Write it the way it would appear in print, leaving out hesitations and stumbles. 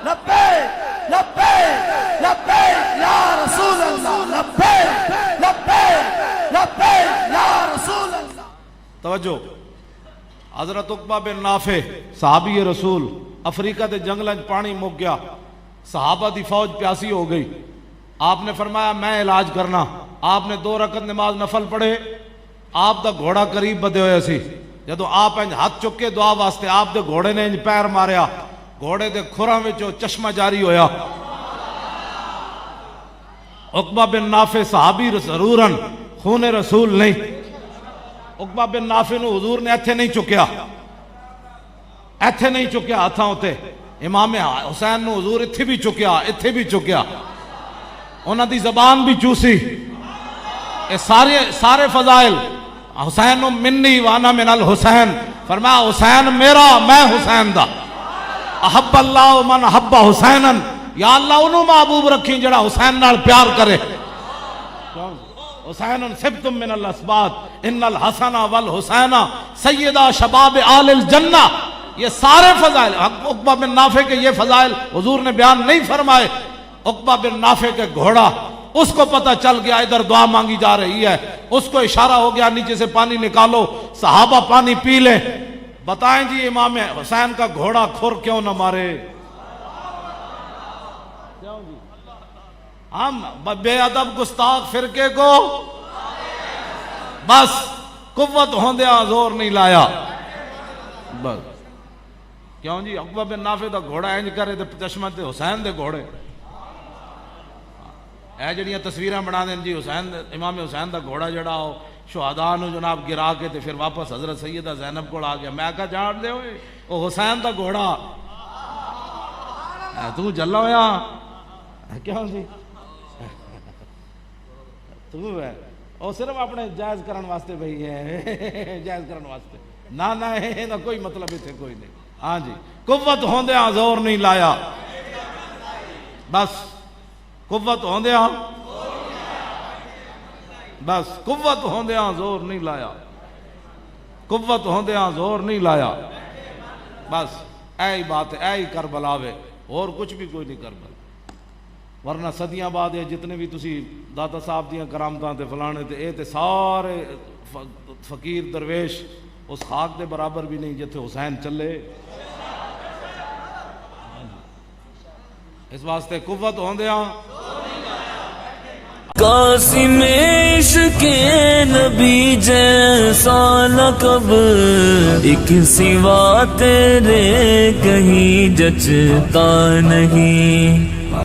لبیک لبیک لبیک یا رسول اللہ، لبیک لبیک لبیک یا رسول اللہ۔ توجہ، حضرت عقبہ بن نافع صحابی رسول، افریقہ دے جنگلاں پانی مک گیا، صحابہ دی فوج پیاسی ہو گئی، آپ نے فرمایا میں علاج کرنا، آپ نے 2 رکعت نماز نفل پڑھے، آپ دا گھوڑا قریب بدے ہوئے سی، جدو آپ انج ہاتھ چکے دعا واسطے آپ دے گھوڑے نے انج پیر ماریا، گھوڑے دے کھراں وچوں چشمہ جاری ہویا۔ عقبہ بن نافع صحابی ضرورن خون رسول نہیں، عقبہ بن نافع نو حضور نے ایتھے نہیں چکیا، ایتھے نہیں چکیا ہاتھاں ہوتے، امام حسین نو حضور اتھے بھی چکیا، اتھے بھی چکیا، انہاں دی زبان بھی چوسی۔ اے سارے فضائل حسین منی وانا من الحسین، فرمایا حسین میرا میں حسین دا، احب اللہ من احب حسینن، یا اللہ انہوں محبوب رکھیں جڑا حسین نال پیار کرے۔ حسین سبتم من الاسباط ان الحسن والحسین سیدہ شباب آل الجنہ، یہ سارے فضائل عقبہ بن نافع کے یہ فضائل حضور نے بیان نہیں فرمائے۔ عقبہ بن نافع کے گھوڑا اس کو پتہ چل گیا ادھر دعا مانگی جا رہی ہے، اس کو اشارہ ہو گیا نیچے سے پانی نکالو، صحابہ پانی پی لیں۔ بتائیں جی امام حسین کا گھوڑا کھر کیوں نہ مارے؟ ہم بے ادب گستاخ فرقے کو بس قوت ہوندیا زور نہیں لایا، بس کیوں جی عقبہ بن نافع دا گھوڑا انج کرے تے چشمہ تے حسین دے گھوڑے، اے جڑیاں تصویراں بنا دیں جی حسین امام حسین دا گھوڑا جڑا ہو شہداء نو جناب گرا کے تے پھر واپس حضرت سیدہ زینب کو آ گیا، میں کہا جان دے ہوئے او حسین دا گھوڑا، تو جلا ہویا کیوں جی تو ہے او صرف اپنے جائز کرن واسطے بھئی ہے، جائز کرن واسطے نہ نہ کوئی مطلب ہی تھے کوئی نہیں۔ ہاں جی قوت ہوندیاں زور نہیں لایا، بس قوت ہوندیاں بس قوت ہوندیاں زور نہیں لایا، قوت ہوندیاں زور نہیں لایا، بس اے ہی بات ہے، اے ہی کربلا وے، اور کچھ بھی کوئی نہیں کربلا، ورنہ صدیاں بعد جتنے بھی تسی داتا صاحب دیاں کرامتاں تے فلانے تے اے تے سارے فقیر درویش اس خاک دے برابر بھی نہیں جتھے حسین چلے، اس واسطے قوت ہوندیاں قاسم عشق نبی جیسا لقب ایک سوا تیرے کہیں جچتا نہیں۔